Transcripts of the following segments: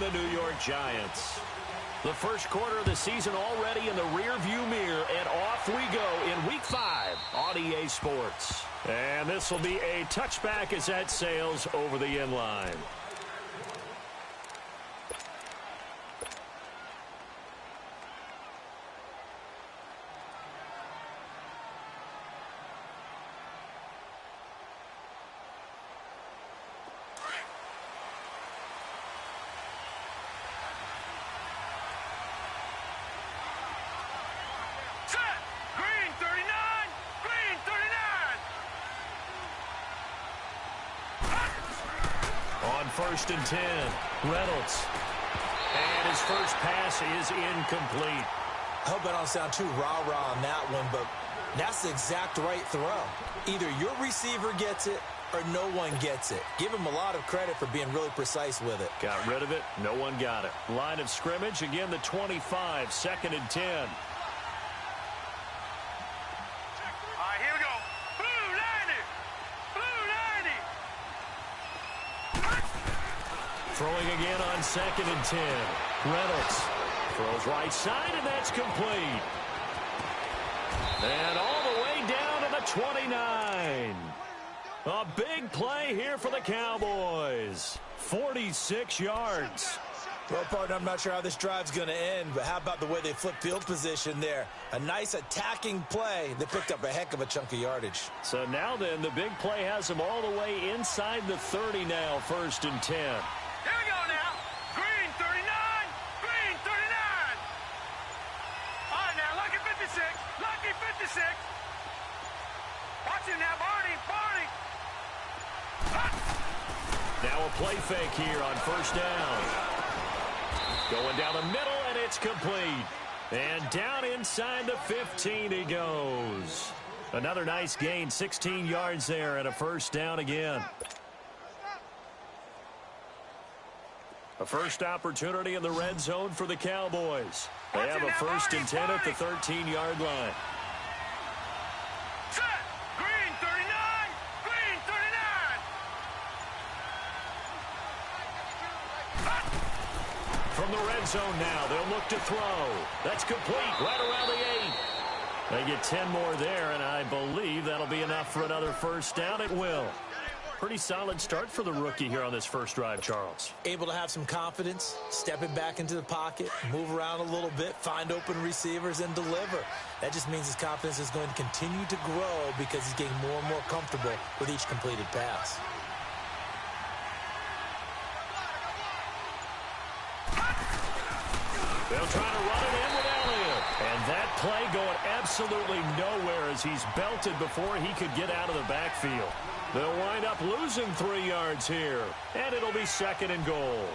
the New York Giants. The first quarter of the season already in the rearview mirror, and off we go in Week 5 on EA Sports. And this will be a touchback as that sails over the end line. First and 10, Reynolds. And his first pass is incomplete. I hope I don't sound too rah-rah on that one, but that's the exact right throw. Either your receiver gets it or no one gets it. Give him a lot of credit for being really precise with it. Got rid of it. No one got it. Line of scrimmage, again the 25, second and 10. Throwing again on second and 10. Reynolds throws right side, and that's complete. And all the way down to the 29. A big play here for the Cowboys. 46 yards. Well, partner, I'm not sure how this drive's going to end, but how about the way they flip field position there? A nice attacking play. They picked up a heck of a chunk of yardage. So now then, the big play has them all the way inside the 30 now, first and 10. Here we go now. Green 39. Green 39. All right, now, lucky 56. Lucky 56. Watch him now, Barney. Barney. Now a play fake here on first down. Going down the middle, and it's complete. And down inside the 15 he goes. Another nice gain, 16 yards there, and a first down again. A first opportunity in the red zone for the Cowboys. They have a first and 10 at the 13-yard line. Set. Green 39. Green 39. From the red zone now, they'll look to throw. That's complete right around the 8. They get 10 more there, and I believe that'll be enough for another first down. It will. Pretty solid start for the rookie here on this first drive, Charles. Able to have some confidence, stepping back into the pocket, move around a little bit, find open receivers, and deliver. That just means his confidence is going to continue to grow because he's getting more and more comfortable with each completed pass. They'll try to run it in with Elliott. And that play going absolutely nowhere as he's belted before he could get out of the backfield. They'll wind up losing 3 yards here. And it'll be second and goal.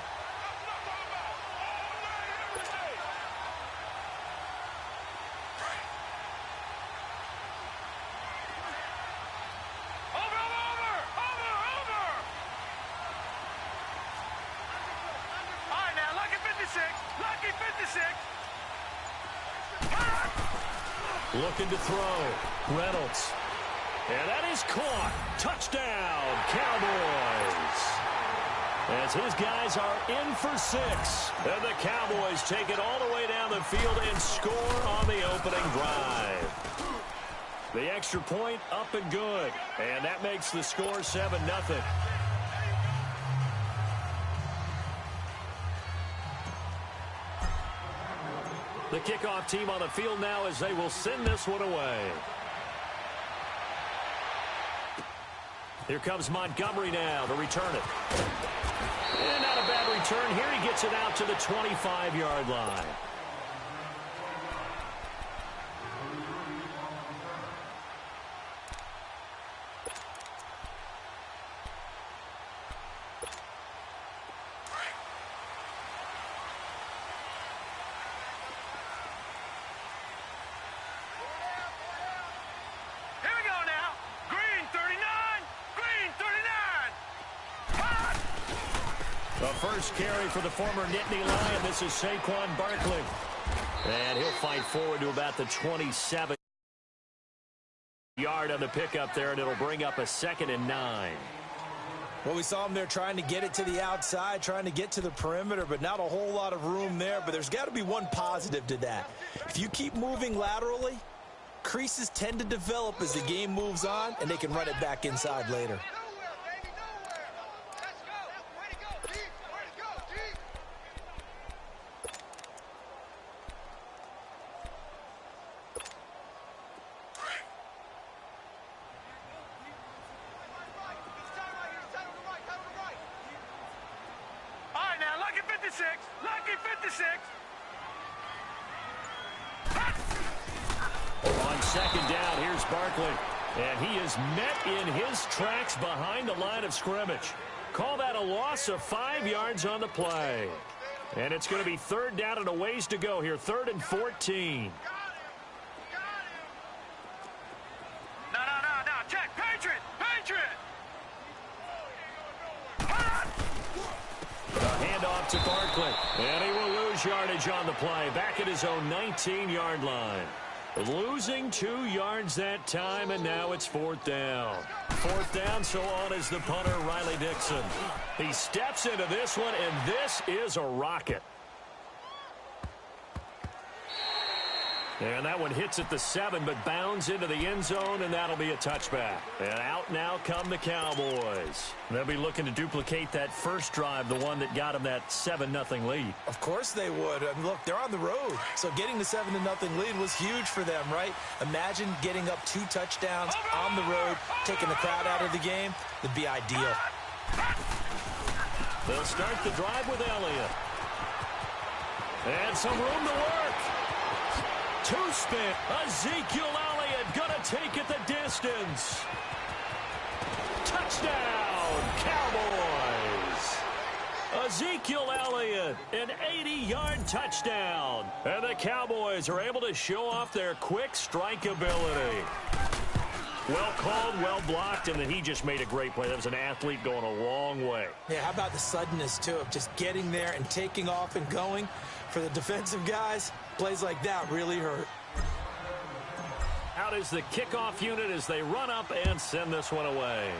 Looking to throw. Reynolds. And that is caught. Touchdown, Cowboys. As his guys are in for 6. And the Cowboys take it all the way down the field and score on the opening drive. The extra point up and good. And that makes the score 7-0. The kickoff team on the field now as they will send this one away. Here comes Montgomery now to return it. And not a bad return here. He gets it out to the 25-yard line. First carry for the former Nittany Lion. This is Saquon Barkley. And he'll fight forward to about the 27-yard on the pickup there, and it'll bring up a 2nd and 9. Well, we saw him there trying to get it to the outside, trying to get to the perimeter, but not a whole lot of room there. But there's got to be one positive to that. If you keep moving laterally, creases tend to develop as the game moves on, and they can run it back inside later. Lucky 56. On second down, here's Barkley. And he is met in his tracks behind the line of scrimmage. Call that a loss of 5 yards on the play. And it's going to be third down and a ways to go here. 3rd and 14. No. Check. Patriot. Handoff to Barkley. And he will lose yardage on the play. Back at his own 19-yard line. Losing 2 yards that time, and now it's 4th down. 4th down, so on is the punter, Riley Dixon. He steps into this one, and this is a rocket. And that one hits at the 7, but bounds into the end zone, and that'll be a touchback. And out now come the Cowboys. They'll be looking to duplicate that first drive, the one that got them that 7-0 lead. Of course they would. And look, they're on the road. So getting the 7-0 lead was huge for them, right? Imagine getting up 2 touchdowns on the road, taking the crowd out of the game. It'd be ideal. They'll start the drive with Elliott. And some room to work. 2-spin. Ezekiel Elliott going to take it the distance. Touchdown, Cowboys. Ezekiel Elliott, an 80-yard touchdown. And the Cowboys are able to show off their quick strike ability. Well called, well blocked, and then he just made a great play. That was an athlete going a long way. Yeah, how about the suddenness, too, of just getting there and taking off and going? For the defensive guys, plays like that really hurt. Out is the kickoff unit as they run up and send this one away.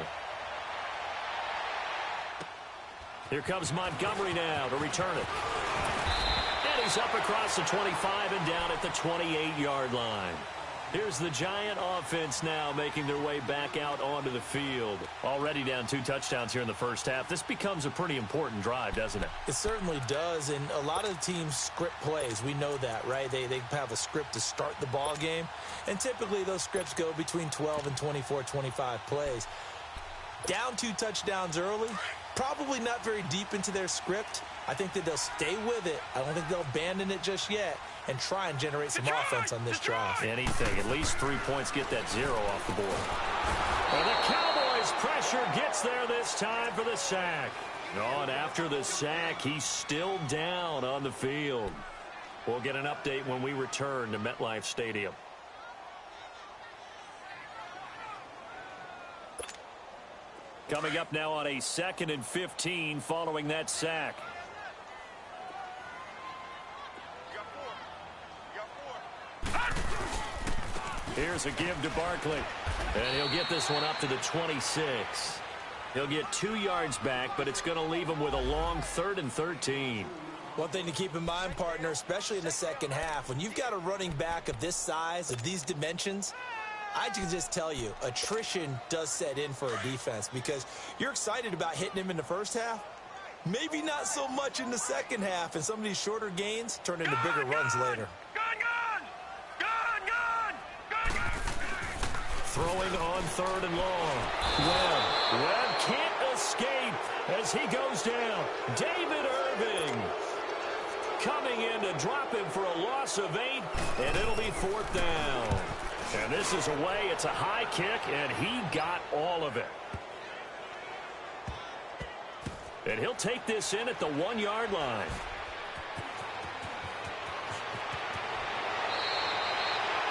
Here comes Montgomery now to return it. And he's up across the 25 and down at the 28-yard line. Here's the Giant offense now making their way back out onto the field. Already down 2 touchdowns here in the first half. This becomes a pretty important drive, doesn't it? It certainly does, and a lot of the teams script plays. We know that, right? They have a script to start the ball game, and typically those scripts go between 12 and 24, 25 plays. Down 2 touchdowns early, probably not very deep into their script. I think that they'll stay with it. I don't think they'll abandon it just yet and try and generate some offense on this drive. Anything. At least 3 points, get that 0 off the board. And the Cowboys' pressure gets there this time for the sack. And after the sack, he's still down on the field. We'll get an update when we return to MetLife Stadium. Coming up now on a 2nd and 15 following that sack. Here's a give to Barkley. And he'll get this one up to the 26. He'll get 2 yards back, but it's going to leave him with a long 3rd and 13. One thing to keep in mind, partner, especially in the second half, when you've got a running back of this size, of these dimensions, I can just tell you, attrition does set in for a defense because you're excited about hitting him in the first half. Maybe not so much in the second half, and some of these shorter gains turn into bigger runs later. Throwing on 3rd and long. Webb can't escape as he goes down. David Irving coming in to drop him for a loss of 8, and it'll be 4th down. And this is away. It's a high kick, and he got all of it. And he'll take this in at the 1-yard line.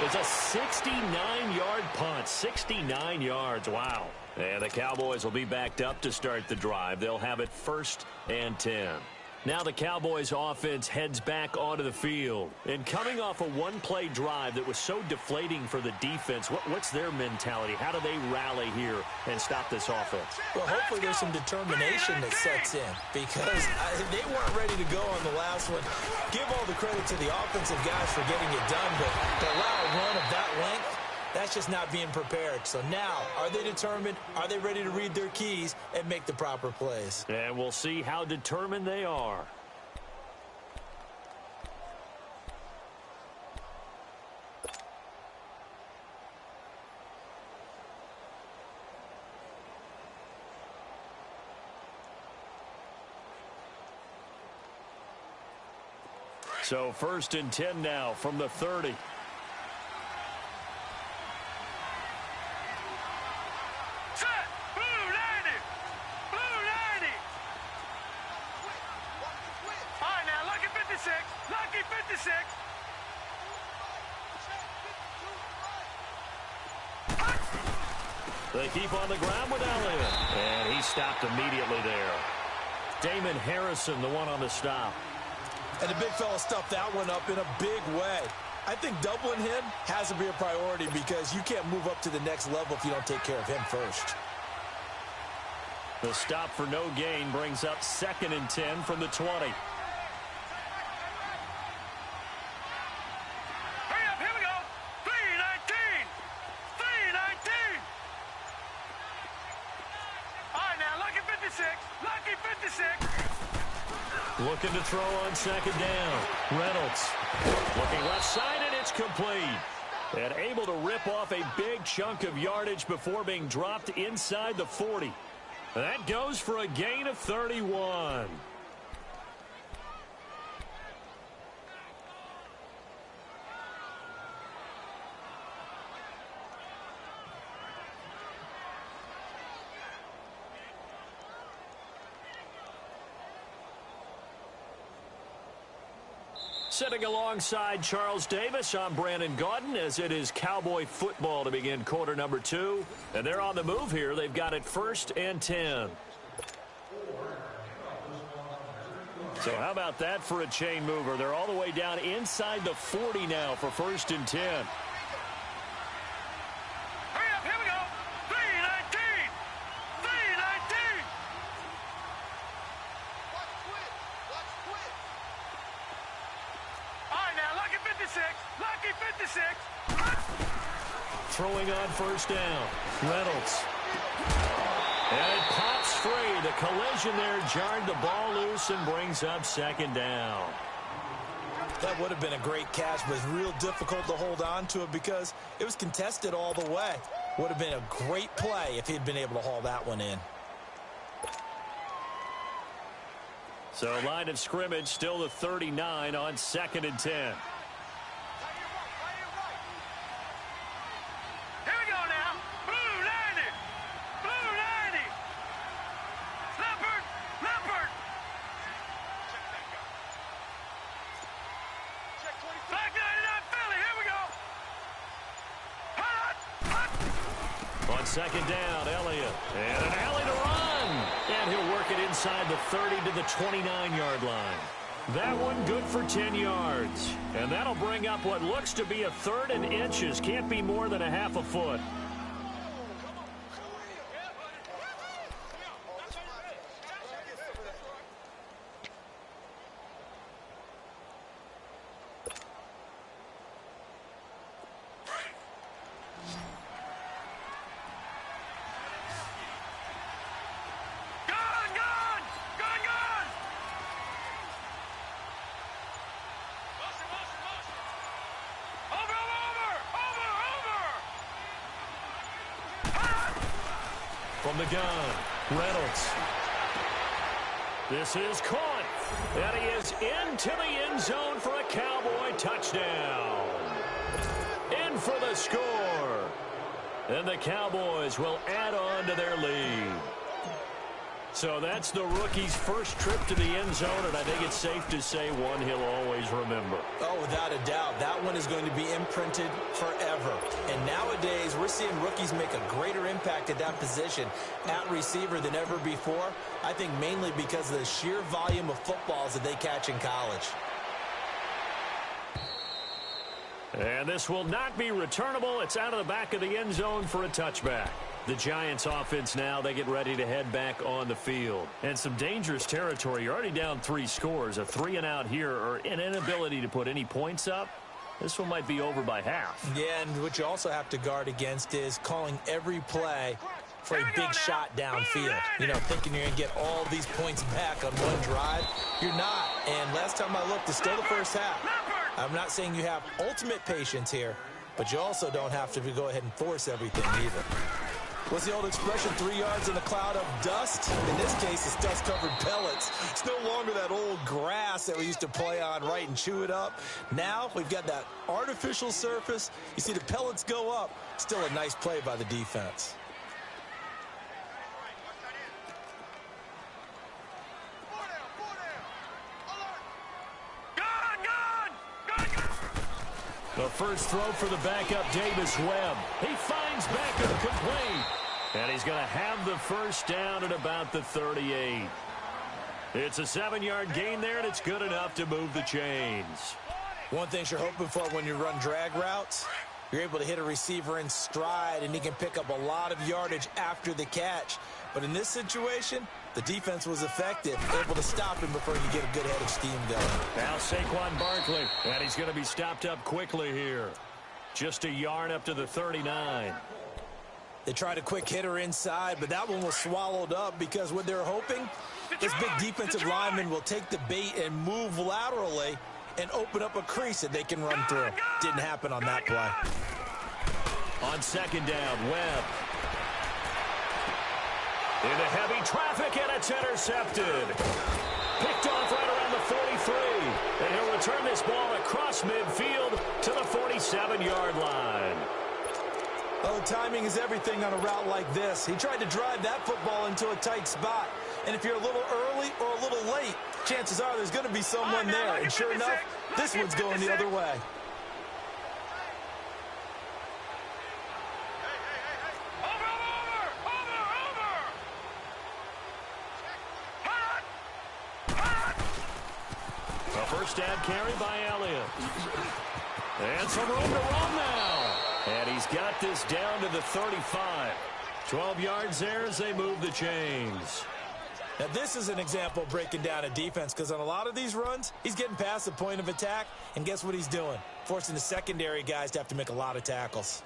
It's a 69-yard punt. 69 yards. Wow. And the Cowboys will be backed up to start the drive. They'll have it 1st and 10. Now the Cowboys offense heads back onto the field. And coming off a one-play drive that was so deflating for the defense, what's their mentality? How do they rally here and stop this offense? Well, hopefully there's some determination that sets in because they weren't ready to go on the last one. Give all the credit to the offensive guys for getting it done, but to allow a run of that length, that's just not being prepared. So now, are they determined? Are they ready to read their keys and make the proper plays? And we'll see how determined they are. So 1st and 10 now from the 30. They keep on the ground with Elliott. And he stopped immediately there. Damon Harrison, the one on the stop. And the big fella stuffed that one up in a big way. I think doubling him has to be a priority because you can't move up to the next level if you don't take care of him first. The stop for no gain brings up 2nd and 10 from the 20. Looking to throw on 2nd down. Reynolds looking left side, and it's complete. And able to rip off a big chunk of yardage before being dropped inside the 40. That goes for a gain of 31. Sitting alongside Charles Davis, I'm Brandon Gaudin, as it is Cowboy football to begin quarter number 2. And they're on the move here. They've got it 1st and 10. So how about that for a chain mover? They're all the way down inside the 40 now for 1st and 10. Throwing on 1st down. Reynolds. And it pops free. The collision there jarred the ball loose and brings up 2nd down. That would have been a great catch, but it's real difficult to hold on to it because it was contested all the way. Would have been a great play if he'd been able to haul that one in. So line of scrimmage still the 39 on 2nd and 10. On 2nd down, Elliott. And an alley to run. And he'll work it inside the 30 to the 29-yard line. That one good for 10 yards. And that'll bring up what looks to be a 3rd and inches. Can't be more than a half a foot. From the gun, Reynolds. This is caught. And he is into the end zone for a Cowboy touchdown. In for the score. And the Cowboys will add on to their lead. So that's the rookie's first trip to the end zone, and I think it's safe to say one he'll always remember. Oh, without a doubt. That one is going to be imprinted forever. And nowadays, we're seeing rookies make a greater impact at that position at receiver than ever before. I think mainly because of the sheer volume of footballs that they catch in college. And this will not be returnable. It's out of the back of the end zone for a touchback. The Giants offense now, they get ready to head back on the field. And some dangerous territory. You're already down 3 scores. A 3-and-out here or an inability to put any points up. This one might be over by half. Yeah, and what you also have to guard against is calling every play for a big shot downfield. You know, thinking you're going to get all these points back on one drive. You're not. And last time I looked, it's still the first half. I'm not saying you have ultimate patience here, but you also don't have to go ahead and force everything either. What's the old expression, 3 yards in a cloud of dust? In this case, it's dust-covered pellets. It's no longer that old grass that we used to play on, right, and chew it up. Now we've got that artificial surface. You see the pellets go up. Still a nice play by the defense. The first throw for the backup, Davis Webb. He finds backup complete. And he's going to have the first down at about the 38. It's a 7-yard gain there, and it's good enough to move the chains. One thing you're hoping for when you run drag routes, you're able to hit a receiver in stride, and he can pick up a lot of yardage after the catch. But in this situation, the defense was effective, able to stop him before he get a good head of steam going. Now Saquon Barkley, and he's going to be stopped up quickly here. Just a yard up to the 39. They tried a quick hitter inside, but that one was swallowed up because what they're hoping, this big defensive lineman will take the bait and move laterally and open up a crease that they can run through. Didn't happen on that play. On second down, Webb. Into heavy traffic, and it's intercepted. Picked off right around the 43. And he'll return this ball across midfield to the 47-yard line. Oh, timing is everything on a route like this. He tried to drive that football into a tight spot. And if you're a little early or a little late, chances are there's going to be someone there. And sure enough, this one's going the other way. First down carry by Elliott. And some room to run now. And he's got this down to the 35. 12 yards there as they move the chains. Now, this is an example of breaking down a defense because on a lot of these runs, he's getting past the point of attack, and guess what he's doing? Forcing the secondary guys to have to make a lot of tackles.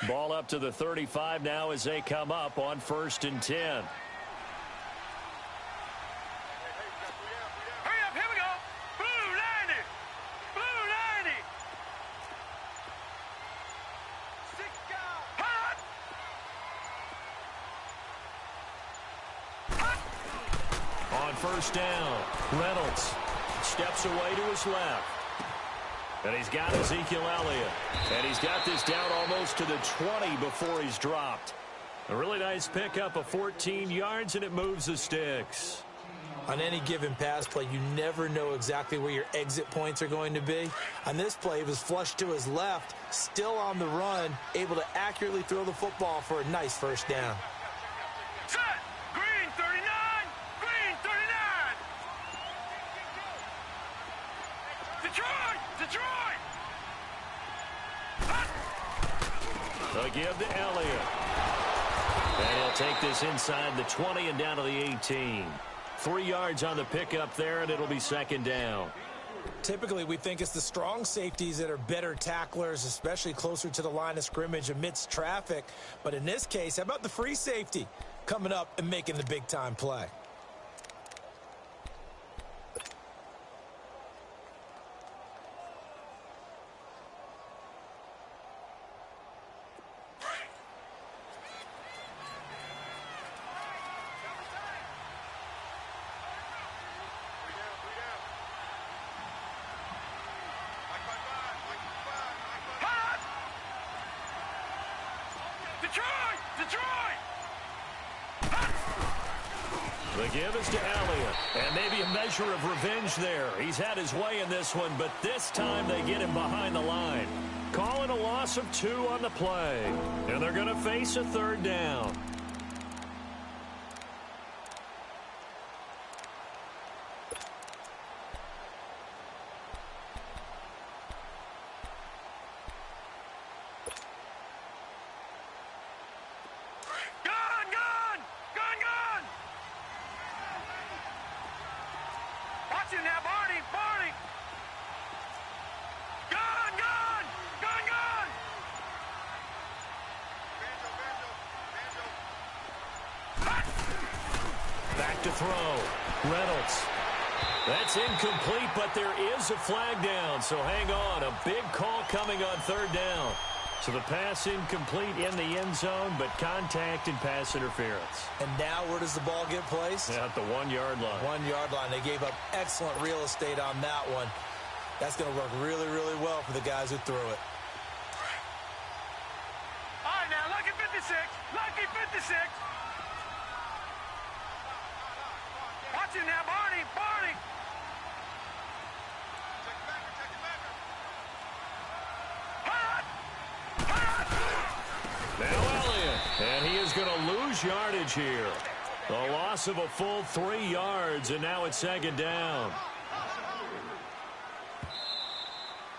Ball up to the 35 now as they come up on 1st and 10. Hurry up, here we go. Blue 90. Blue 90. Hot. On 1st down, Reynolds steps away to his left. And he's got Ezekiel Elliott. And he's got this down almost to the 20 before he's dropped. A really nice pickup of 14 yards, and it moves the sticks. On any given pass play, you never know exactly where your exit points are going to be. On this play, he was flushed to his left, still on the run, able to accurately throw the football for a nice first down. Set. Green 39. Green 39. Detroit. Detroit. They'll give to Elliott. And he'll take this inside the 20 and down to the 18. 3 yards on the pickup there, and it'll be 2nd down. Typically, we think it's the strong safeties that are better tacklers, especially closer to the line of scrimmage amidst traffic. But in this case, how about the free safety coming up and making the big-time play? Detroit! Detroit! The give is to Elliott. And maybe a measure of revenge there. He's had his way in this one, but this time they get him behind the line. Calling a loss of 2 on the play. And they're going to face a 3rd down. Now, Barney! Barney! Gun! Gun! Gun! Gun! Back to throw. Reynolds. That's incomplete, but there is a flag down, so hang on. A big call coming on 3rd down. So the pass incomplete in the end zone, but contact and pass interference. And now where does the ball get placed? At the 1-yard line. 1-yard line. They gave up excellent real estate on that one. That's going to work really, really well for the guys who threw it. All right, now, lucky 56. Lucky 56. Watch it now, Barney. Barney. Now Elliott, and he is going to lose yardage here. A loss of a full 3 yards, and now it's 2nd down.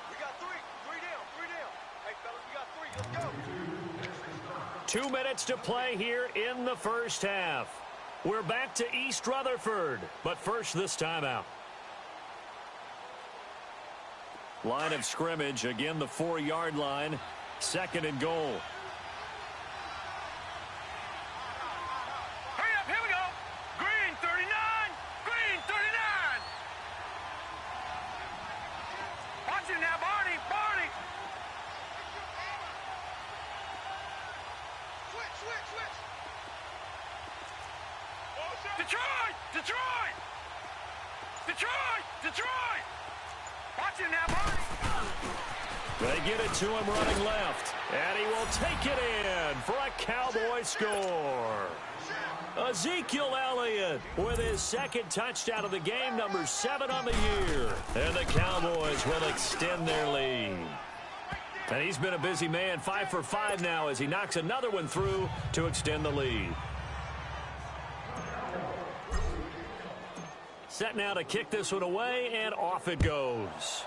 We got 3. 3 down. 3 down. Hey, fellas, we got 3. Let's go. 2 minutes to play here in the first half. We're back to East Rutherford, but first this timeout. Line of scrimmage, again the 4-yard line, 2nd and goal. Hurry up, here we go. Green 39. Green 39. Watch it now, Barney. Barney. Switch. Detroit! Detroit! Detroit! Detroit! Watch it now, Barney. They get it to him running left, and he will take it in for a Cowboy score. Ezekiel Elliott with his 2nd touchdown of the game, number 7 on the year. And the Cowboys will extend their lead. And he's been a busy man, 5 for 5 now as he knocks another one through to extend the lead. Set now to kick this one away, and off it goes.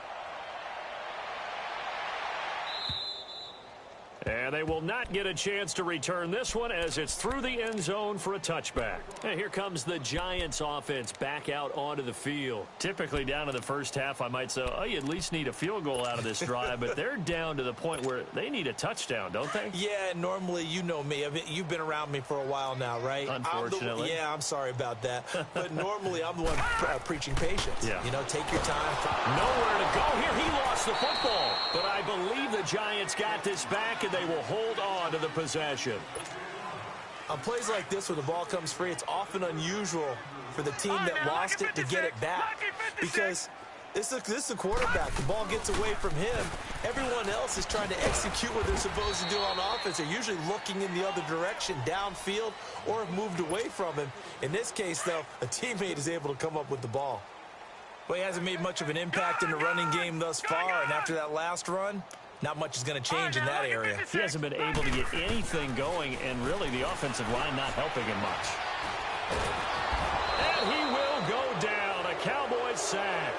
And they will not get a chance to return this one as it's through the end zone for a touchback. And here comes the Giants offense back out onto the field. Typically down in the first half, I might say, oh, you at least need a field goal out of this drive, but they're down to the point where they need a touchdown, don't they? Yeah, normally, you know me. You've been around me for a while now, right? Unfortunately. I'm sorry about that. But normally, I'm the one preaching patience. Yeah. You know, take your time. Nowhere to go here. He lost the football. But I believe the Giants got this back, and they will hold on to the possession. On plays like this where the ball comes free, it's often unusual for the team that lost it to get it back. Because this is the quarterback. The ball gets away from him. Everyone else is trying to execute what they're supposed to do on offense. They're usually looking in the other direction, downfield, or have moved away from him. In this case, though, a teammate is able to come up with the ball. Well, he hasn't made much of an impact in the running game thus far, and after that last run, not much is going to change in that area. He hasn't been able to get anything going, and really the offensive line not helping him much. And he will go down, a Cowboys sack.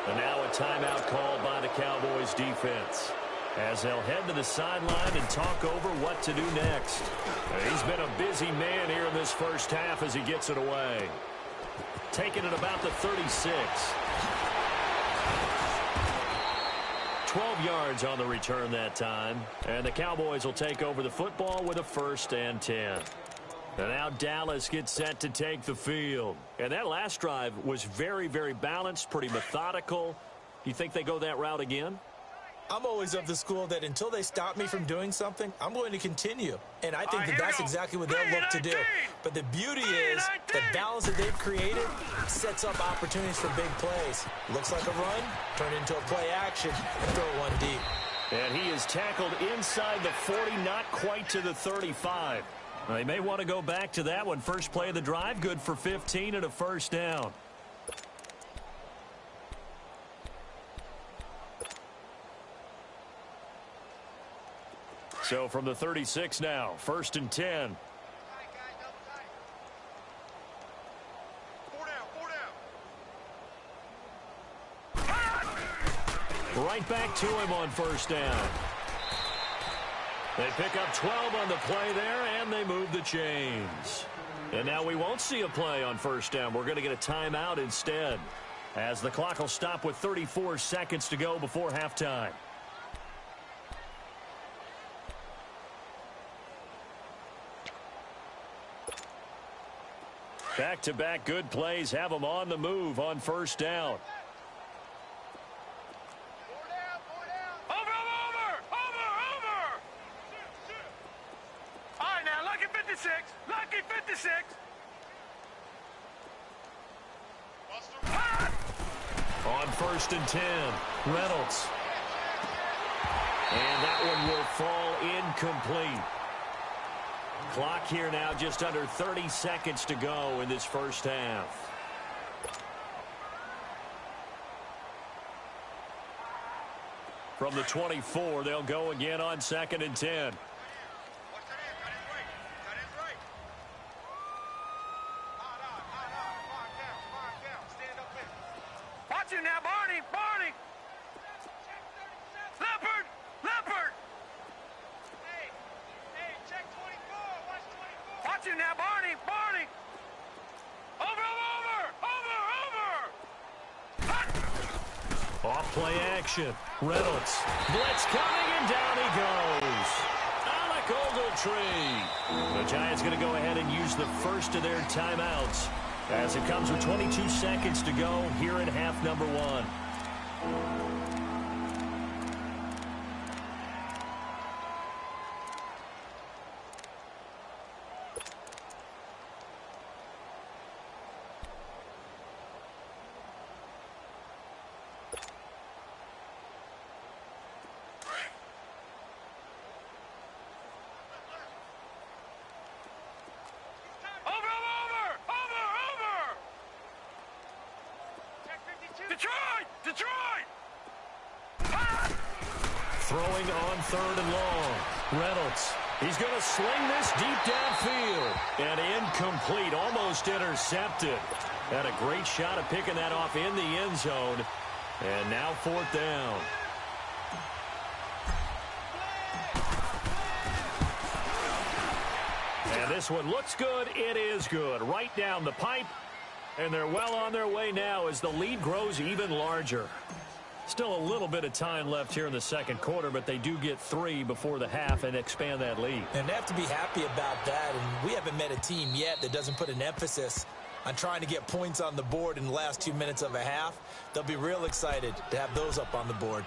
And now a timeout called by the Cowboys defense, as they'll head to the sideline and talk over what to do next. And he's been a busy man here in this first half as he gets it away. Taking it about the 36. 12 yards on the return that time. And the Cowboys will take over the football with a 1st and 10. And now Dallas gets set to take the field. And that last drive was very, very balanced, pretty methodical. You think they go that route again? I'm always of the school that until they stop me from doing something, I'm going to continue. And I think that's exactly what they'll look to do. But the beauty is the balance that they've created sets up opportunities for big plays. Looks like a run, turn into a play action, and throw it one deep. And he is is tackled inside the 40, not quite to the 35. They may want to go back to that one. First play of the drive, good for 15 and a first down. So from the 36 now, 1st and 10. Right back to him on first down. They pick up 12 on the play there, and they move the chains. And now we won't see a play on first down. We're going to get a timeout instead, as the clock will stop with 34 seconds to go before halftime. Back-to-back good plays have them on the move on first down. Lucky 56. On 1st and 10, Reynolds. And that one will fall incomplete. Clock here now just under 30 seconds to go in this first half. From the 24, they'll go again on 2nd and 10. Watch him now, Barney! Barney! Leopard! Leopard! Hey, check 24. Watch 24. Watch him now, Barney! Barney! Over! Off play action. Reynolds. Blitz coming, and down he goes. Alec Ogletree. The Giants going to go ahead and use the first of their timeouts, as it comes with 22 seconds to go here in half number one. Throwing on 3rd and long. Reynolds. He's going to sling this deep downfield. And incomplete. Almost intercepted. Had a great shot at picking that off in the end zone. And now 4th down. And this one looks good. It is good. Right down the pipe. And they're well on their way now as the lead grows even larger. Still a little bit of time left here in the second quarter, but they do get 3 before the half and expand that lead. And they have to be happy about that, and we haven't met a team yet that doesn't put an emphasis on trying to get points on the board in the last 2 minutes of a half. They'll be real excited to have those up on the board.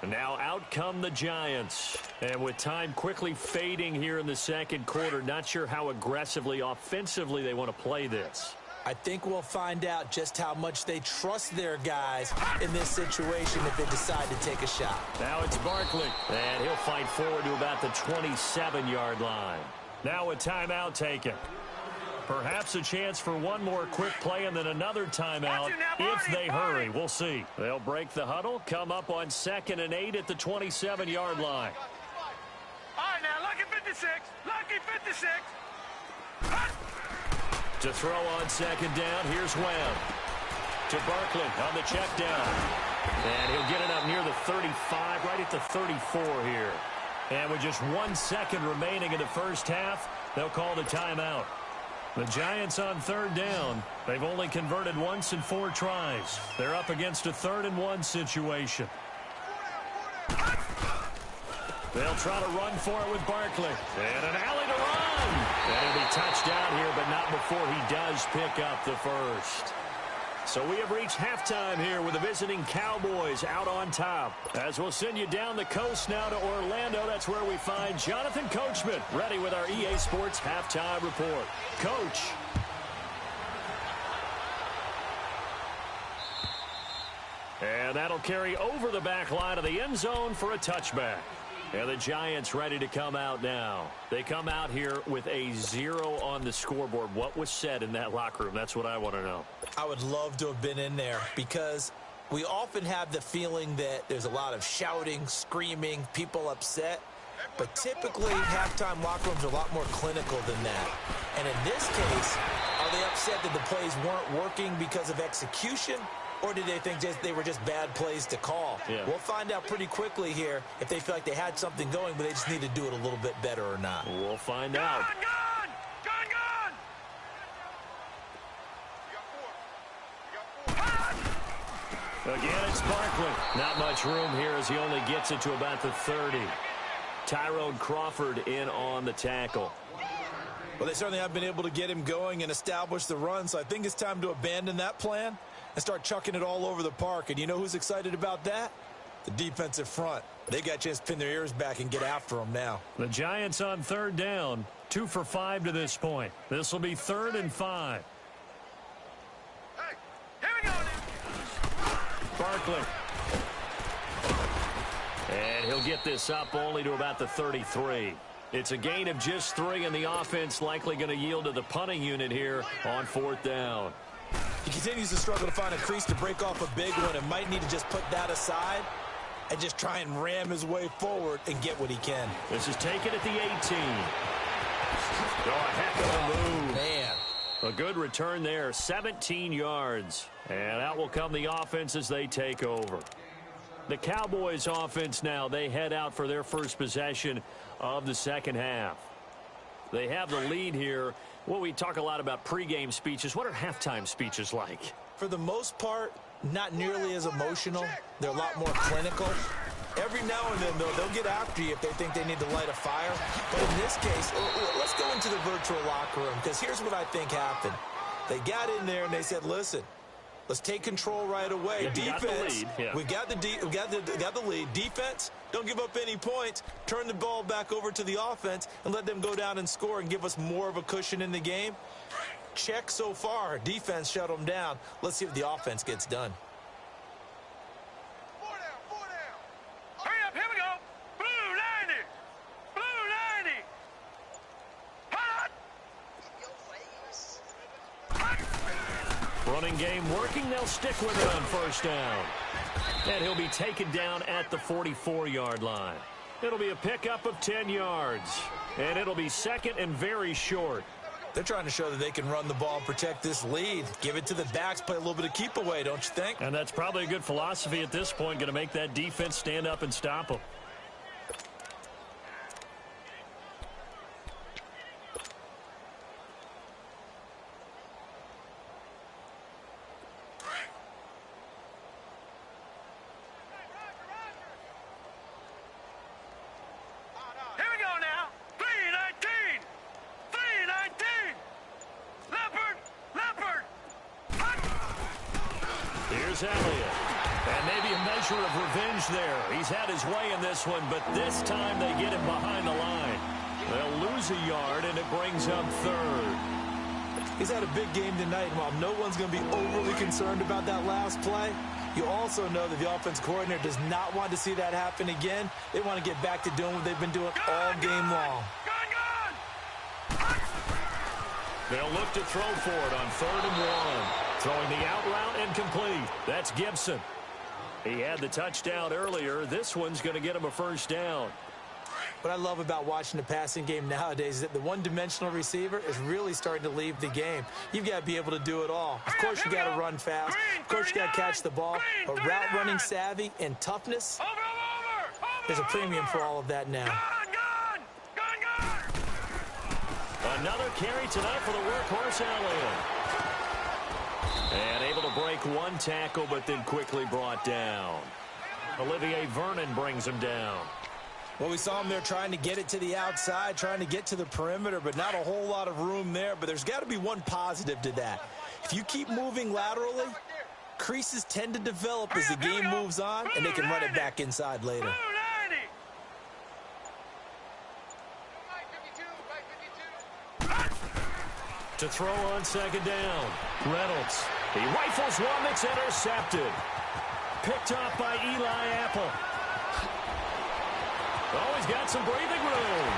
And now out come the Giants. And with time quickly fading here in the second quarter, not sure how aggressively, offensively they want to play this. I think we'll find out just how much they trust their guys in this situation if they decide to take a shot. Now it's Barkley, and he'll fight forward to about the 27-yard line. Now a timeout taken. Perhaps a chance for one more quick play and then another timeout if they hurry. We'll see. They'll break the huddle, come up on 2nd and 8 at the 27-yard line. All right, now, lucky 56. Lucky 56. To throw on 2nd down, here's Webb. To Barkley on the check down. And he'll get it up near the 35, right at the 34 here. And with just 1 second remaining in the first half, they'll call the timeout. The Giants on 3rd down. They've only converted once in 4 tries. They're up against a 3rd and 1 situation. They'll try to run for it with Barkley. And an alley to run. And he'll be touched down here, but not before he does pick up the first. So we have reached halftime here with the visiting Cowboys out on top. As we'll send you down the coast now to Orlando, that's where we find Jonathan Coachman, ready with our EA Sports Halftime Report. Coach. And that'll carry over the back line of the end zone for a touchback. And the Giants ready to come out now. They come out here with a 0 on the scoreboard. What was said in that locker room? That's what I want to know. I would love to have been in there because we often have the feeling that there's a lot of shouting, screaming, people upset. But typically, halftime locker rooms are a lot more clinical than that. And in this case, are they upset that the plays weren't working because of execution? Or did they think they were just bad plays to call? Yeah. We'll find out pretty quickly here if they feel like they had something going, but they just need to do it a little bit better or not. We'll find out. Gun! Again, it's Barkley. Not much room here as he only gets it to about the 30. Tyrone Crawford in on the tackle. Well, they certainly have been able to get him going and establish the run, so I think it's time to abandon that plan and start chucking it all over the park. And you know who's excited about that? The defensive front. They got a chance to pin their ears back and get after them now. The Giants on third down, 2 for 5 to this point. This will be 3rd and 5. Hey, here we go now. Barkley. And he'll get this up only to about the 33. It's a gain of just 3, and the offense likely going to yield to the punting unit here on 4th down. He continues to struggle to find a crease to break off a big one and might need to just put that aside and just try and ram his way forward and get what he can. This is taken at the 18. Oh, a heck of a move. Man. A good return there, 17 yards. And out will come the offense as they take over. The Cowboys offense now, they head out for their first possession of the second half. They have the lead here. Well, we talk a lot about pregame speeches. What are halftime speeches like? For the most part, not nearly as emotional. They're a lot more clinical. Every now and then, though, they'll get after you if they think they need to light a fire. But in this case, let's go into the virtual locker room, because here's what I think happened. They got in there and they said, listen, let's take control right away. Yeah, defense, we got the lead. Defense, don't give up any points. Turn the ball back over to the offense and let them go down and score and give us more of a cushion in the game. Check so far. Defense shut them down. Let's see if the offense gets done. 4 down. Hurry up, here we go. Blue 90. Blue 90. Hot. Running game working. They'll stick with it on 1st down. And he'll be taken down at the 44-yard line. It'll be a pickup of 10 yards. And it'll be 2nd and very short. They're trying to show that they can run the ball and protect this lead. Give it to the backs, play a little bit of keep away, don't you think? And that's probably a good philosophy at this point, going to make that defense stand up and stop them. Here we go now. 319. 319. Leopard. Hot. Here's Elliott. And maybe a measure of revenge there. He's had his way in this one, but this time they get him behind the line. They'll lose a yard, and it brings up 3rd. He's had a big game tonight, and while no one's going to be overly concerned about that last play, you also know that the offense coordinator does not want to see that happen again. They want to get back to doing what they've been doing all game long. They'll look to throw for it on 3rd and 1. Throwing the out route and complete. That's Gibson. He had the touchdown earlier. This one's going to get him a 1st down. What I love about watching the passing game nowadays is that the one-dimensional receiver is really starting to leave the game. You've got to be able to do it all. Of course, you got to run fast. Of course, you got to catch the ball. But route running savvy and toughness, there's a premium for all of that now. Another carry tonight for the workhorse Elliott. And able to break one tackle, but then quickly brought down. Olivier Vernon brings him down. Well, we saw him there trying to get it to the outside, trying to get to the perimeter, but not a whole lot of room there. But there's got to be one positive to that. If you keep moving laterally, creases tend to develop as the game moves on, and they can run it back inside later. To throw on 2nd down. Reynolds. He rifles one that's intercepted. Picked off by Eli Apple. Oh, he's got some breathing room.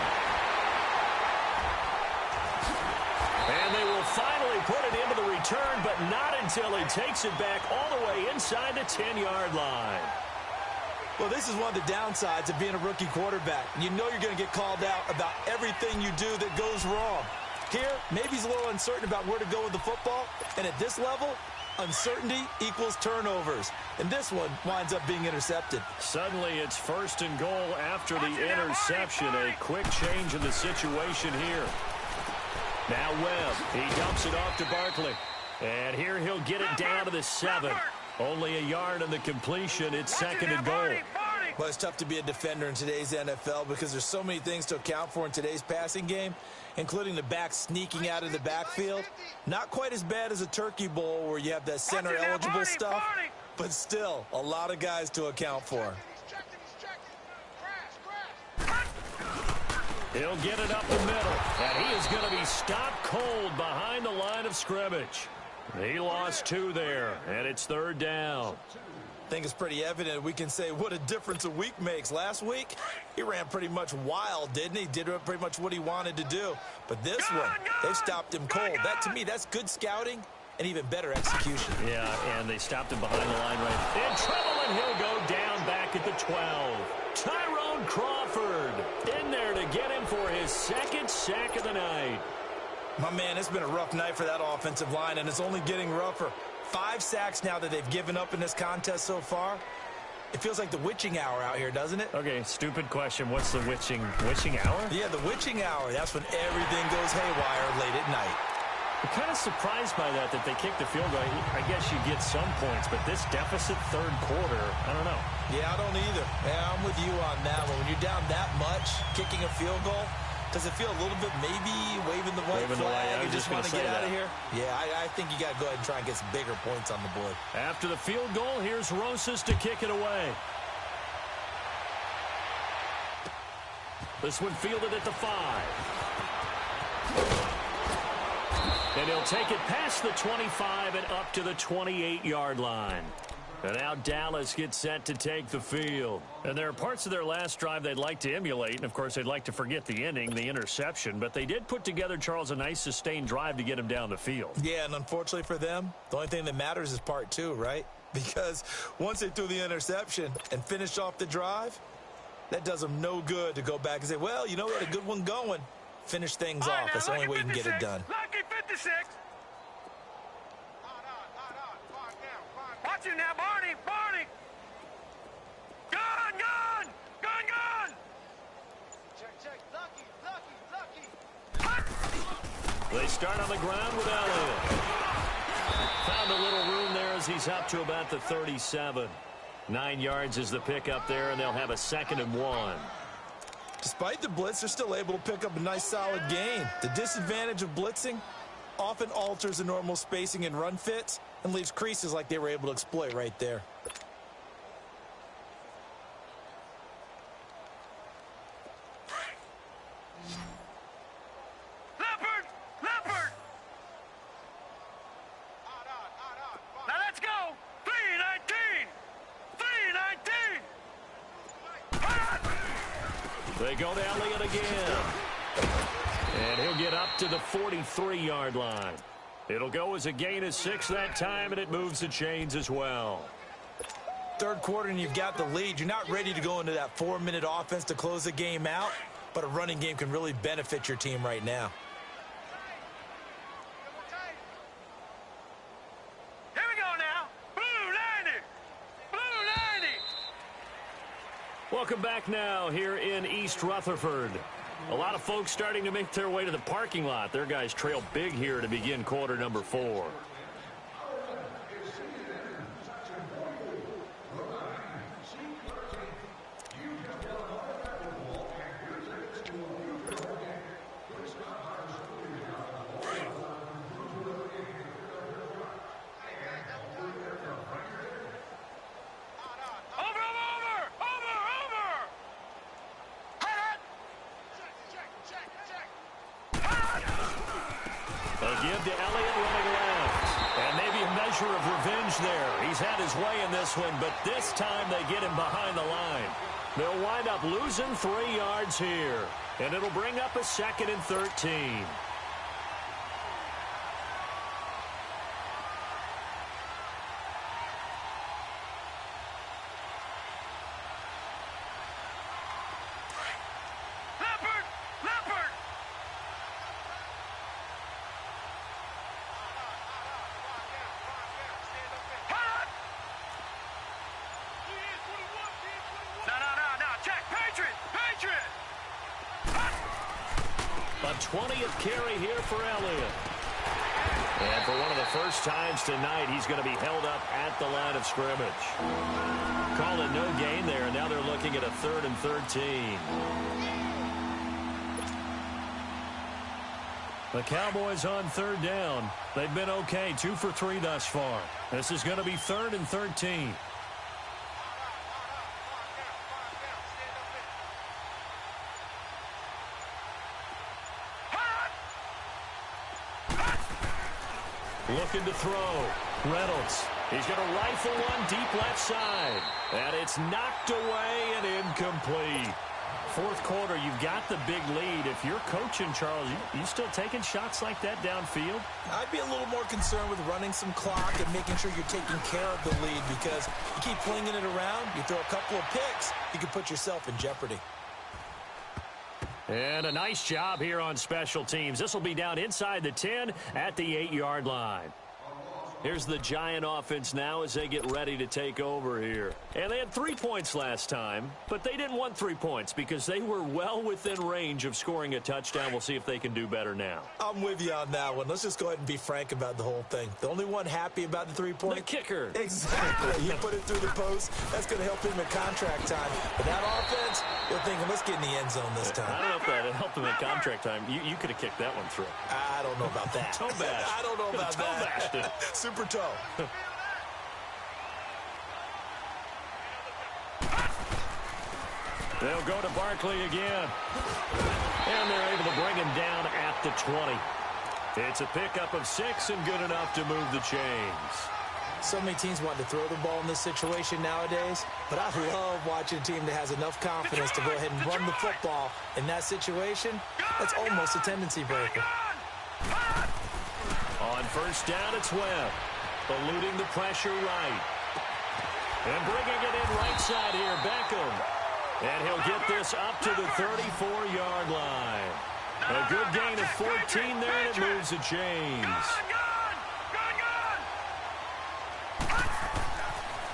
And they will finally put it into the return, but not until he takes it back all the way inside the 10-yard line. Well, this is one of the downsides of being a rookie quarterback. You know you're going to get called out about everything you do that goes wrong. Here, maybe he's a little uncertain about where to go with the football, and at this level, uncertainty equals turnovers. And this one winds up being intercepted. Suddenly, it's 1st and goal after the interception. A quick change in the situation here. Now Webb, he dumps it off to Barkley. And here he'll get it down to the 7. Only a yard on the completion. It's 2nd and goal. Well, it's tough to be a defender in today's NFL because there's so many things to account for in today's passing game, including the back sneaking out of the backfield. Not quite as bad as a Turkey Bowl where you have that center-eligible stuff, but still a lot of guys to account for. He'll get it up the middle, and he is going to be stopped cold behind the line of scrimmage. He lost 2 there, and it's 3rd down. I think it's pretty evident we can say what a difference a week makes. Last week, he ran pretty much wild, didn't he? Did pretty much what he wanted to do. But this one, they stopped him cold. That, to me, that's good scouting and even better execution. Yeah, and they stopped him behind the line right. In trouble, and he'll go down back at the 12. Tyrone Crawford in there to get him for his 2nd sack of the night. My man, it's been a rough night for that offensive line, and it's only getting rougher. 5 sacks now that they've given up in this contest so far. It feels like the witching hour out here, doesn't it? Okay, stupid question. What's the witching hour? Yeah, the witching hour. That's when everything goes haywire late at night. I'm kind of surprised by that they kicked the field goal. I guess you get some points, but this deficit 3rd quarter, I don't know. Yeah, I don't either. Yeah, I'm with you on that one. When you're down that much, kicking a field goal, does it feel a little bit maybe waving the white flag and just want to get out of here? Yeah, I think you got to go ahead and try and get some bigger points on the board. After the field goal, here's Rosas to kick it away. This one fielded at the 5. And he'll take it past the 25 and up to the 28-yard line. And now Dallas gets set to take the field. And there are parts of their last drive they'd like to emulate. And, of course, they'd like to forget the ending, the interception. But they did put together, Charles, a nice sustained drive to get him down the field. Yeah, and unfortunately for them, the only thing that matters is part 2, right? Because once they threw the interception and finished off the drive, that does them no good to go back and say, well, you know, we had a good one going. Finish things off. That's the only way you can get it done. Lucky 56. Watch him now, Barney. Barney. Gun, gun. Gun, gun. Check. Lucky. They start on the ground with Elliott. Found a little room there as he's up to about the 37. 9 yards is the pickup there, and they'll have a 2nd and 1. Despite the blitz, they're still able to pick up a nice, solid gain. The disadvantage of blitzing often alters the normal spacing and run fits and leaves creases like they were able to exploit right there. Leopard. Now let's go. 319. They go to Elliott again. And he'll get up to the 43-yard line. It'll go as a gain of 6 that time, and it moves the chains as well. 3rd quarter, and you've got the lead. You're not ready to go into that 4-minute offense to close the game out, but a running game can really benefit your team right now. Here we go now. Blue 90. Blue 90. Welcome back now here in East Rutherford. A lot of folks starting to make their way to the parking lot. Their guys trail big here to begin quarter number 4. Give to Elliott running left. And maybe a measure of revenge there. He's had his way in this one, but this time they get him behind the line. They'll wind up losing 3 yards here, and it'll bring up a 2nd and 13. A 20th carry here for Elliott. And for one of the first times tonight, he's going to be held up at the line of scrimmage. Call it no gain there, and now they're looking at a 3rd and 13. The Cowboys on 3rd down. They've been okay, 2 for 3 thus far. This is going to be 3rd and 13. Looking to throw. Reynolds. He's going to rifle one deep left side. And it's knocked away and incomplete. 4th quarter, you've got the big lead. If you're coaching, Charles, you still taking shots like that downfield? I'd be a little more concerned with running some clock and making sure you're taking care of the lead, because you keep flinging it around, you throw a couple of picks, you can put yourself in jeopardy. And a nice job here on special teams. This will be down inside the 10 at the 8-yard line. Here's the Giant offense now as they get ready to take over here. And they had 3 points last time, but they didn't want 3 points because they were well within range of scoring a touchdown. We'll see if they can do better now. I'm with you on that one. Let's just go ahead and be frank about the whole thing. The only one happy about the 3-point? The kicker. Exactly. He put it through the post. That's going to help him in contract time. But that offense, you're thinking, let's get in the end zone this time. I don't know if that helped him in contract time. You could have kicked that one through. I don't know about that. Toe bash. I don't know about toe that. Bashed it. Super toe. They'll go to Barkley again. And they're able to bring him down at the 20. It's a pickup of 6 and good enough to move the chains. So many teams want to throw the ball in this situation nowadays, but I love watching a team that has enough confidence to go ahead and run the football in that situation. That's almost a tendency breaker. On 1st down, it's Webb. Eluding the pressure right. And bringing it in right side here, Beckham. And he'll get this up to the 34-yard line. A good gain of 14 there, and it moves the chains.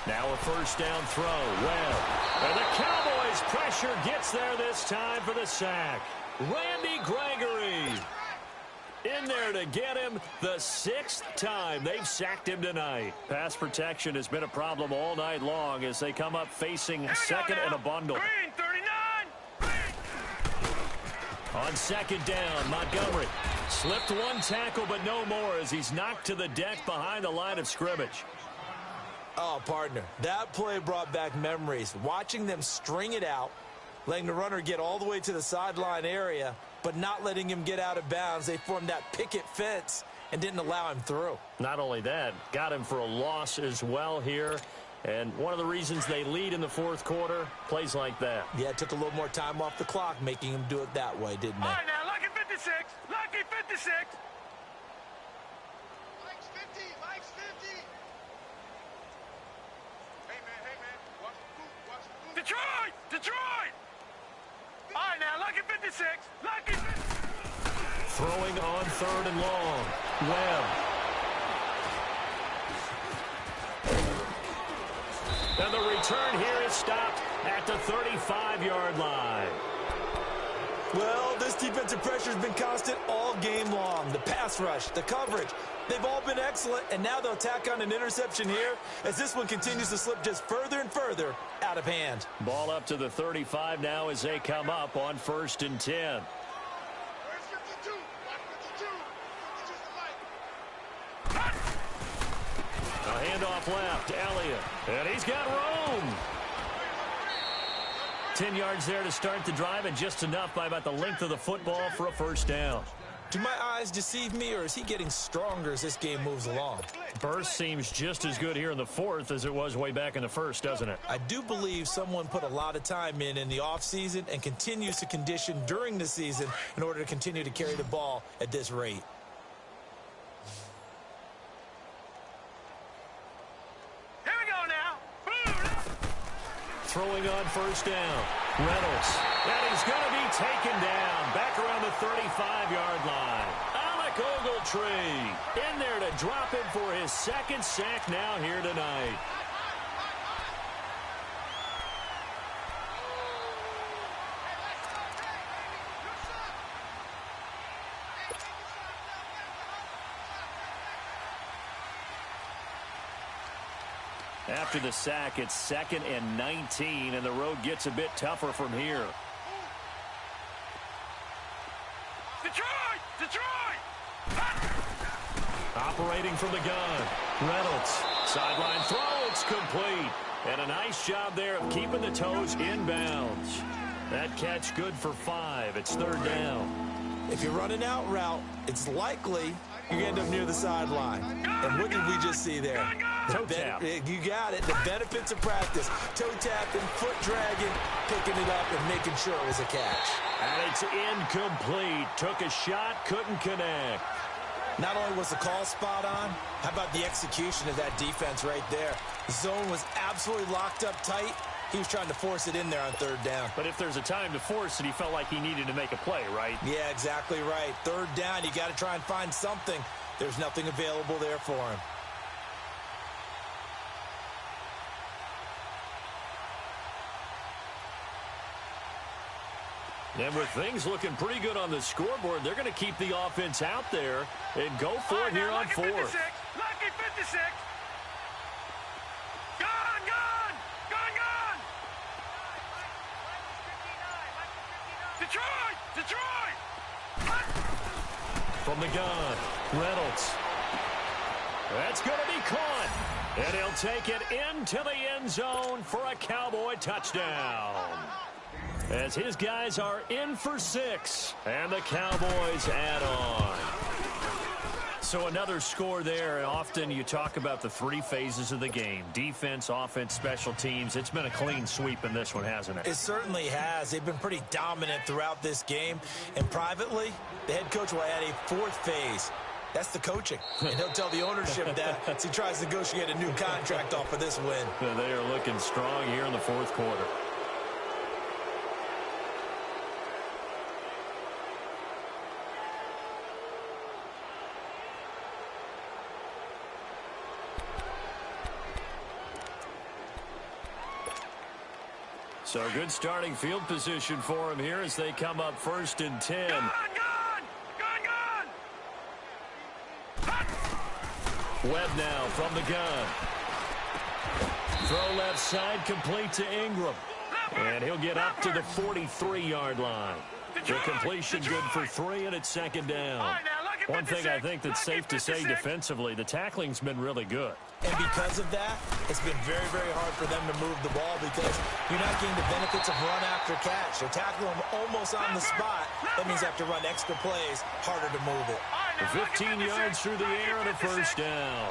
Now a 1st down throw. Webb. And the Cowboys' pressure gets there this time for the sack. Randy Gregory in there to get him the 6th time they've sacked him tonight. Pass protection has been a problem all night long as they come up facing 2nd and a bundle. Green, 39. On 2nd down, Montgomery slipped one tackle, but no more as he's knocked to the deck behind the line of scrimmage. Oh, partner, that play brought back memories. Watching them string it out, letting the runner get all the way to the sideline area, but not letting him get out of bounds. They formed that picket fence and didn't allow him through. Not only that, got him for a loss as well here. And one of the reasons they lead in the 4th quarter, plays like that. Yeah, it took a little more time off the clock, making him do it that way, didn't All it? right, now, lucky 56. Lucky 56. Mike's 50. Mike's 50. Hey, man. Watch the boot. Watch the boot. Detroit. Detroit. All right, now, lucky 56. Lucky 56. Throwing on 3rd and long. Webb. And the return here is stopped at the 35-yard line. Well, this defensive pressure has been constant all game long. The pass rush, the coverage, they've all been excellent, and now they'll tack on an interception here as this one continues to slip just further and further out of hand. Ball up to the 35 now as they come up on 1st and 10. Where's 52? Watch 52. 52's the Mike. A handoff left, Elliott. And he's got room. 10 yards there to start the drive, and just enough by about the length of the football for a 1st down. Do my eyes deceive me, or is he getting stronger as this game moves along? Burst seems just as good here in the fourth as it was way back in the first, doesn't it? I do believe someone put a lot of time in the offseason and continues to condition during the season in order to continue to carry the ball at this rate. Here we go now. Throwing on first down. Reynolds. And he's going to be taken down. Back around the 35-yard line. Alec Ogletree in there to drop him for his second sack now here tonight. After the sack, it's 2nd and 19, and the road gets a bit tougher from here. Detroit! Detroit! Operating from the gun. Reynolds. Sideline throw. It's complete. And a nice job there of keeping the toes inbounds. That catch good for 5. It's 3rd down. If you're running out route, it's likely you end up near the sideline. And what did we just see there? Toe tap. You got it. The benefits of practice. Toe tapping, foot dragging, picking it up, and making sure it was a catch. And it's incomplete. Took a shot, couldn't connect. Not only was the call spot on, how about the execution of that defense right there? The zone was absolutely locked up tight. He was trying to force it in there on 3rd down. But if there's a time to force it, he felt like he needed to make a play, right? Yeah, exactly right. 3rd down, you got to try and find something. There's nothing available there for him. And with things looking pretty good on the scoreboard, they're going to keep the offense out there and go for it here on 4th. Lucky 56. Gone! Detroit! Detroit! From the gun, Reynolds. That's going to be caught. And he'll take it into the end zone for a Cowboy touchdown. As his guys are in for 6. And the Cowboys add on. So another score there, and often you talk about the 3 phases of the game. Defense, offense, special teams. It's been a clean sweep in this one, hasn't it? It certainly has. They've been pretty dominant throughout this game. And privately, the head coach will add a 4th phase. That's the coaching. And he'll tell the ownership that as he tries to negotiate a new contract off of this win. They are looking strong here in the 4th quarter. So good starting field position for him here as they come up 1st and 10. Gone! Webb now from the gun. Throw left side, complete to Ingram. And he'll get up to the 43-yard line. The completion good for 3, and it's 2nd down. One thing I think that's safe to say defensively, the tackling's been really good. And because of that, it's been very, very hard for them to move the ball because you're not getting the benefits of run after catch. They're tackling them almost on the spot. That means they have to run extra plays, harder to move it. 15 yards through the air and a 1st down.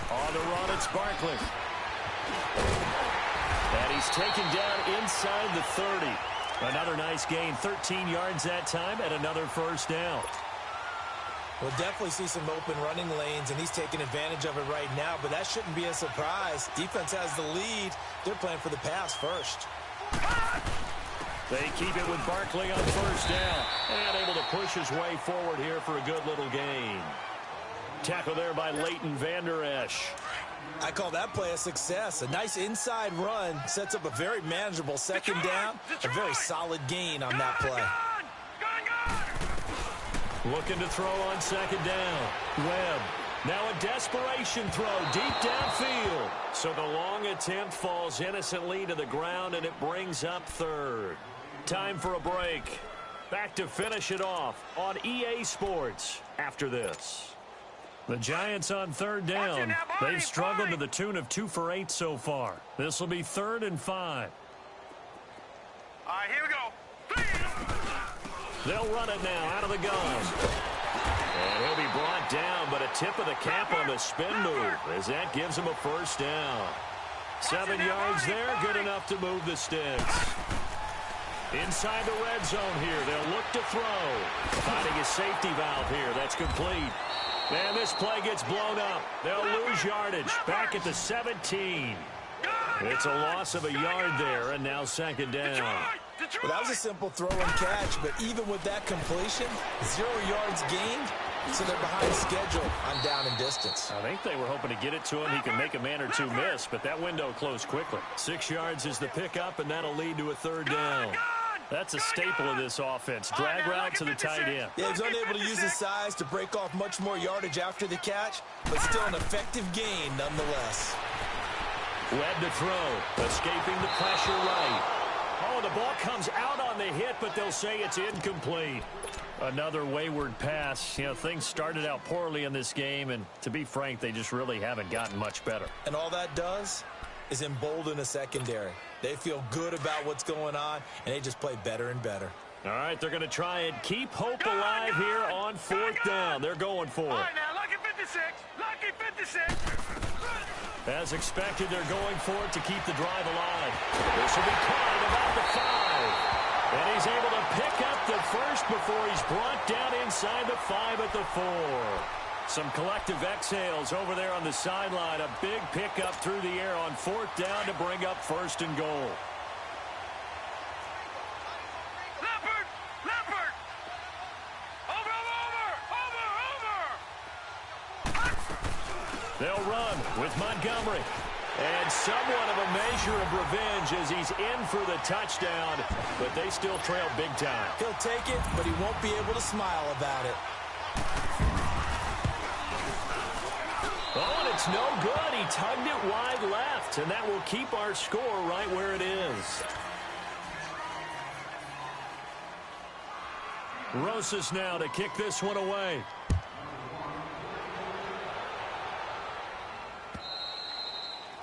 On the run, it's Barkley. And he's taken down inside the 30. Another nice gain, 13 yards that time, and another 1st down. We'll definitely see some open running lanes, and he's taking advantage of it right now, but that shouldn't be a surprise. Defense has the lead. They're playing for the pass first. They keep it with Barkley on 1st down, and able to push his way forward here for a good little gain. Tackle there by Leighton Vander Esch. I call that play a success. A nice inside run sets up a very manageable 2nd down. A very solid gain on that play. Looking to throw on 2nd down. Webb. Now a desperation throw deep downfield. So the long attempt falls innocently to the ground, and it brings up 3rd. Time for a break. Back to finish it off on EA Sports after this. The Giants on 3rd down. They've struggled to the tune of 2 for 8 so far. This will be 3rd and 5. All right, here we go. 3. They'll run it now out of the gun. And he'll be brought down, but a tip of the cap on the spin move as that gives him a first down. 7 yards there, good enough to move the sticks. Inside the red zone here, they'll look to throw. Finding a safety valve here, that's complete. And this play gets blown up. They'll lose yardage back at the 17. It's a loss of a yard there, and now second down. Well, that was a simple throw and catch, but even with that completion, 0 yards gained, so they're behind schedule on down and distance. I think they were hoping to get it to him. He can make a man or two miss, but that window closed quickly. 6 yards is the pickup, and that'll lead to a third down. That's a staple of this offense. Drag route to the tight end. Yeah, he's unable to use his size to break off much more yardage after the catch, but still an effective gain nonetheless. Webb to throw, escaping the pressure right. Oh, the ball comes out on the hit, but they'll say it's incomplete. Another wayward pass. You know, things started out poorly in this game, and to be frank, they just really haven't gotten much better. And all that does is embolden a secondary. They feel good about what's going on, and they just play better and better. All right, they're going to try and keep hope alive here on 4th down. They're going for it. All right, now, lucky 56. Lucky 56. As expected, they're going for it to keep the drive alive. This will be caught at about the 5. And he's able to pick up the first before he's brought down inside the 5 at the 4. Some collective exhales over there on the sideline. A big pickup through the air on 4th down to bring up 1st and goal. Leopard! Over! They'll run with Montgomery. And somewhat of a measure of revenge as he's in for the touchdown, but they still trail big time. He'll take it, but he won't be able to smile about it. Oh, and it's no good. He tugged it wide left, and that will keep our score right where it is. Rosas now to kick this one away.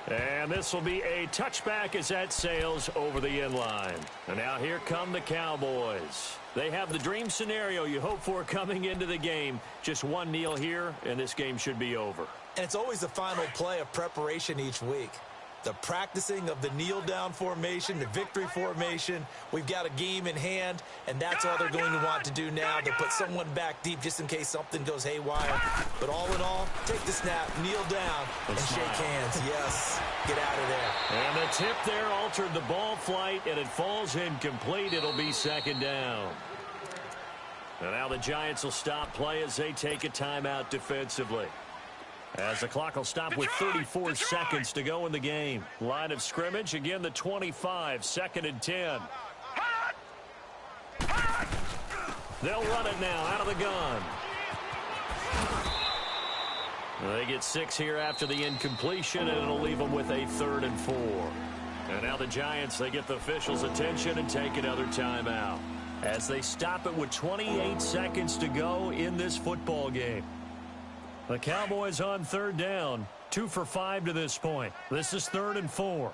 And this will be a touchback as that sails over the end line. And now here come the Cowboys. They have the dream scenario you hope for coming into the game. Just one kneel here, and this game should be over. And it's always the final play of preparation each week. The practicing of the kneel-down formation, the victory formation. We've got a game in hand, and that's all they're going to want to do now. They'll put someone back deep just in case something goes haywire. But all in all, take the snap, kneel down, and shake hands. Yes, get out of there. And the tip there altered the ball flight, and it falls incomplete. It'll be second down. And now the Giants will stop play as they take a timeout defensively. As the clock will stop with 34 seconds to go in the game. Line of scrimmage, again the 25, 2nd and 10. They'll run it now out of the gun. They get 6 here after the incompletion, and it'll leave them with a 3rd and 4. And now the Giants, they get the officials' attention and take another timeout as they stop it with 28 seconds to go in this football game. The Cowboys on 3rd down, 2 for 5 to this point. This is 3rd and 4.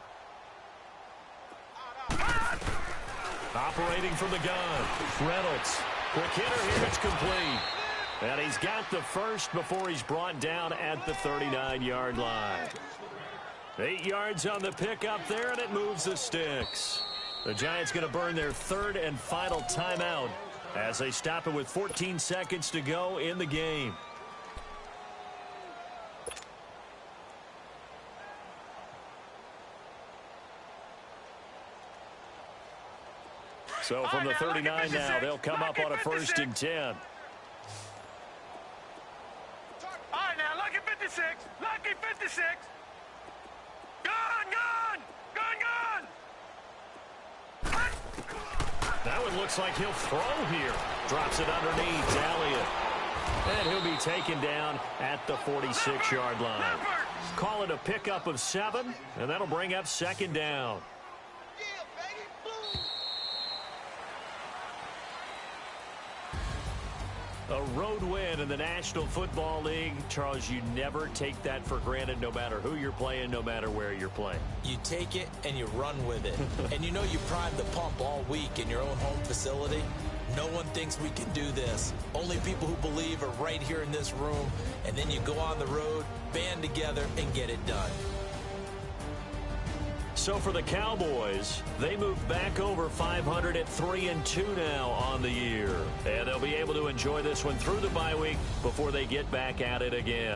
Operating from the gun, Reynolds. Quick hitter here, it's complete. And he's got the first before he's brought down at the 39-yard line. 8 yards on the pickup there, and it moves the sticks. The Giants going to burn their 3rd and final timeout as they stop it with 14 seconds to go in the game. So from the 39 now, they'll come up on a 1st and 10. All right, now, lucky 56. Lucky 56. Gun! That one looks like he'll throw here. Drops it underneath. Elliott. And he'll be taken down at the 46-yard line. Call it a pickup of 7, and that'll bring up 2nd down. A road win in the National Football League. Charles, you never take that for granted no matter who you're playing, no matter where you're playing. You take it and you run with it. And you know you primed the pump all week in your own home facility. No one thinks we can do this. Only people who believe are right here in this room. And then you go on the road, band together, and get it done. So for the Cowboys, they moved back over 500 at 3-2 now on the year. And they'll be able to enjoy this one through the bye week before they get back at it again.